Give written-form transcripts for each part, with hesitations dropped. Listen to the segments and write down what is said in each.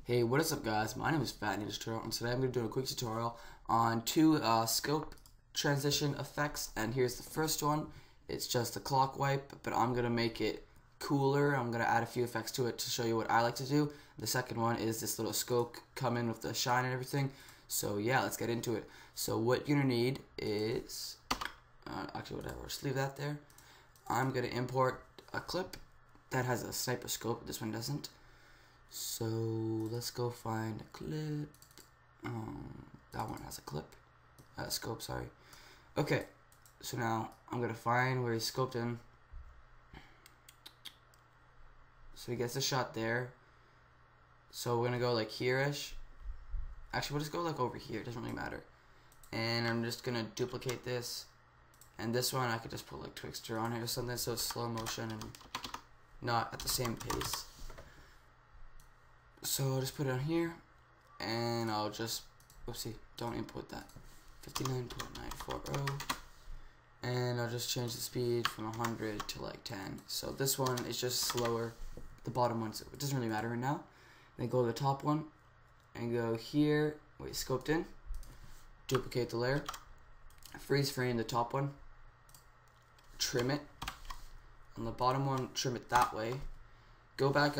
Hey, what is up guys? My name is Fat Ninja Turtle, and today I'm going to do a quick tutorial on two scope transition effects. And here's the first one. It's just a clock wipe, but I'm going to make it cooler. I'm going to add a few effects to it to show you what I like to do. The second one is this little scope come in with the shine and everything. So yeah, let's get into it. So what you're going to need is, actually whatever, just leave that there. I'm going to import a clip that has a sniper scope. This one doesn't. So let's go find a clip. That one has a clip. Scope, sorry. Okay, so now I'm gonna find where he's scoped in. So he gets a shot there. So we're gonna go like here-ish. Actually, we'll just go like over here. It doesn't really matter. And I'm just gonna duplicate this. And this one I could just put like Twixtor on here or something, so it's slow motion and not at the same pace. So I'll just put it on here, and I'll just, oopsie, don't input that, 59.940, and I'll just change the speed from 100 to like 10. So this one is just slower, the bottom one, so it doesn't really matter right now. Then go to the top one, and go here, where it's scoped in, duplicate the layer, freeze frame the top one, trim it, on the bottom one, trim it that way, go back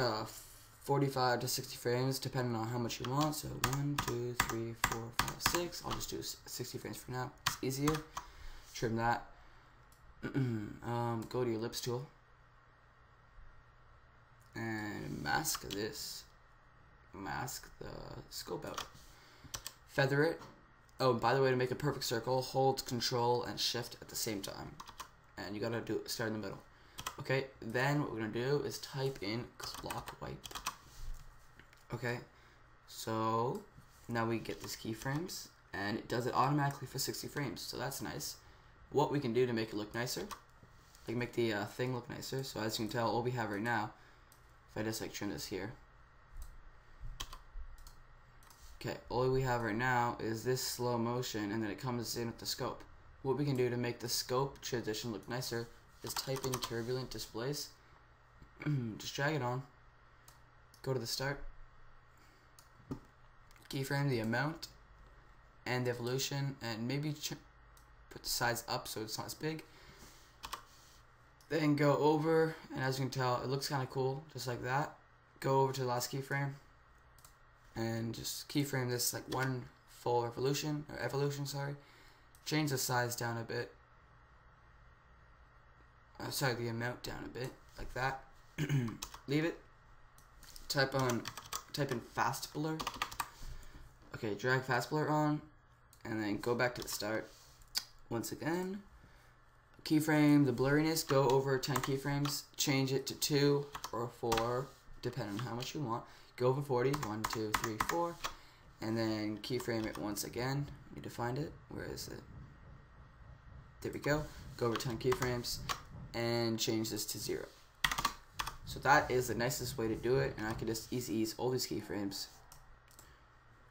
45 to 60 frames depending on how much you want. So 1, 2, 3, 4, 5, 6. I'll just do 60 frames for now. It's easier. Trim that. Go to your ellipse tool and mask this. Mask the scope out. Feather it. Oh, by the way, to make a perfect circle, hold Control and Shift at the same time, and you gotta start in the middle. Okay, then what we're gonna do is type in clock wipe. Okay, so now we get these keyframes, and it does it automatically for 60 frames, so that's nice. What we can do to make it look nicer, like make the thing look nicer, so as you can tell, all we have right now, if I just like trim this here, okay, all we have right now is this slow motion, and then it comes in with the scope. What we can do to make the scope transition look nicer is type in turbulent displace, just drag it on, go to the start, keyframe the amount and the evolution, and maybe put the size up so it's not as big. Then go over, and as you can tell, it looks kind of cool, just like that. Go over to the last keyframe, and just keyframe this like one full evolution, sorry. Change the size down a bit. Sorry, the amount down a bit, like that. Leave it. Type in fast blur. Okay, drag fast blur on, and then go back to the start. Once again, keyframe the blurriness. Go over 10 keyframes. Change it to 2 or 4, depending on how much you want. Go over 40. 1, 2, 3, 4, and then keyframe it once again. Need to find it. Where is it? There we go. Go over 10 keyframes and change this to 0. So that is the nicest way to do it, and I can just ease all these keyframes.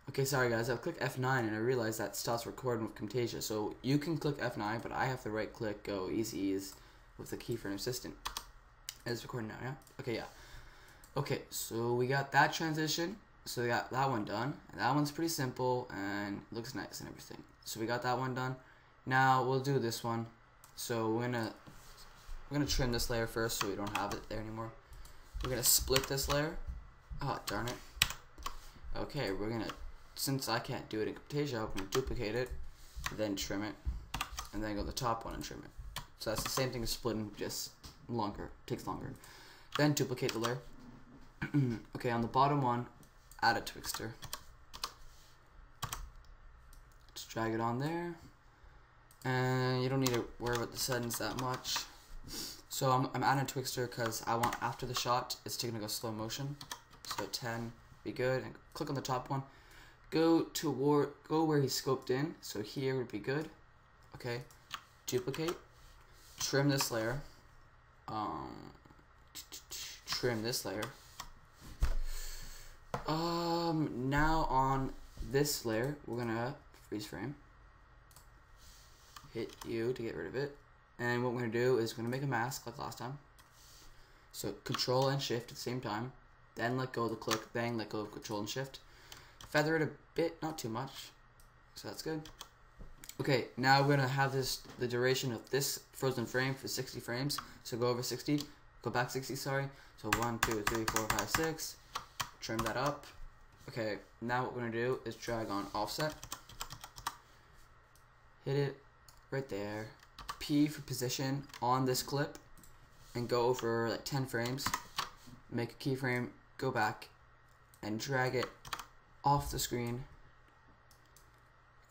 Okay, sorry guys, I've clicked F9 and I realized that stops recording with Camtasia. So you can click F9, but I have to right click, go easy ease with the keyframe assistant. It's recording now, yeah? Okay, yeah. Okay, so we got that transition. So we got that one done. And that one's pretty simple and looks nice and everything. So we got that one done. Now we'll do this one. So we're gonna trim this layer first so we don't have it there anymore. We're gonna split this layer. Oh, darn it. Okay, we're gonna, since I can't do it in Camtasia, I'm gonna duplicate it, then trim it, and then go to the top one and trim it. So that's the same thing as splitting, just longer, takes longer. Then duplicate the layer. Okay, on the bottom one, add a Twixtor. Just drag it on there. And you don't need to worry about the settings that much. So I'm adding a Twixtor because I want after the shot, it's going to go slow motion. So 10, be good. And click on the top one. Go where he's scoped in. So here would be good. Okay. Duplicate. Trim this layer. Trim this layer. Now on this layer, we're gonna freeze frame. Hit U to get rid of it. And what we're going to do is we're going to make a mask like last time. So Control and Shift at the same time. then let go of the click, then let go of Control and Shift. Feather it a bit, not too much, so that's good. Okay, now we're gonna have the duration of this frozen frame for 60 frames. So go over 60, go back 60, sorry. So 1, 2, 3, 4, 5, 6. Trim that up. Okay, now what we're gonna do is drag on offset. Hit it right there. P for position on this clip, and go over like 10 frames. Make a keyframe, go back, and drag it off the screen.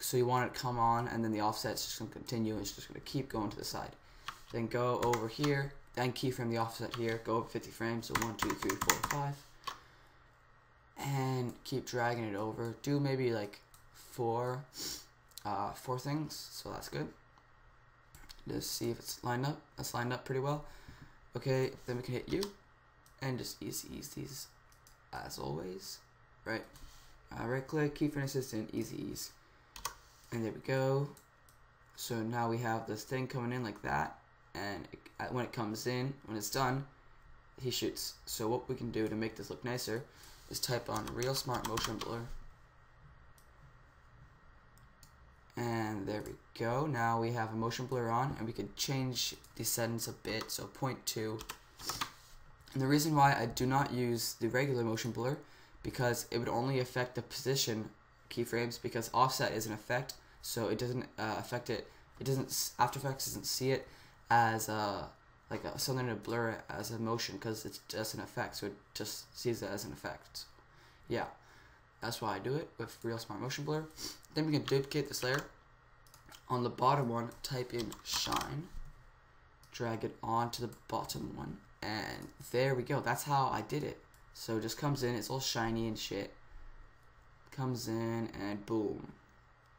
So you want it to come on, and then the offset's just going to continue. It's just going to keep going to the side. Then go over here, then keyframe the offset here. Go over 50 frames, so 1, 2, 3, 4, 5. And keep dragging it over. Do maybe like four things, so that's good. Just see if it's lined up. That's lined up pretty well. Okay, then we can hit U, and just ease these as always. Right, right click, keyframe assistant, easy ease. And there we go. So now we have this thing coming in like that, and when it comes in, when it's done, he shoots. So what we can do to make this look nicer is type on Real Smart Motion Blur. And there we go. Now we have a motion blur on, and we can change the settings a bit, so 0.2. And the reason why I do not use the regular motion blur, because it would only affect the position keyframes, because offset is an effect, so it doesn't affect it. It doesn't. After Effects doesn't see it as something to blur it as a motion, because it's just an effect, so it just sees it as an effect. Yeah, that's why I do it with Real Smart Motion Blur. Then we can duplicate this layer. On the bottom one, type in Shine, drag it onto the bottom one, and there we go. That's how I did it. So it just comes in, it's all shiny and shit. Comes in and boom.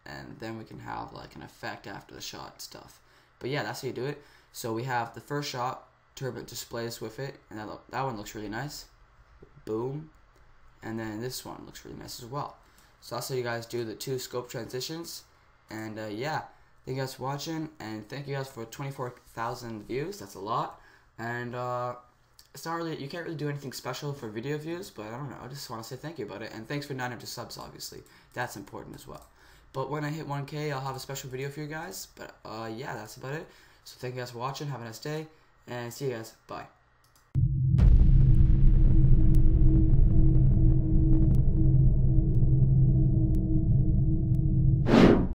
And then we can have like an effect after the shot and stuff. But yeah, that's how you do it. So we have the first shot, turbo displays with it, and that one looks really nice. Boom. And then this one looks really nice as well. So that's how you guys do the 2 scope transitions. And yeah, thank you guys for watching, and thank you guys for 24,000 views. That's a lot. And it's not really, you can't really do anything special for video views, but I don't know, I just want to say thank you about it. And thanks for 900 subs, obviously. That's important as well. But when I hit 1K, I'll have a special video for you guys. But yeah, that's about it. So thank you guys for watching. Have a nice day, and see you guys. Bye.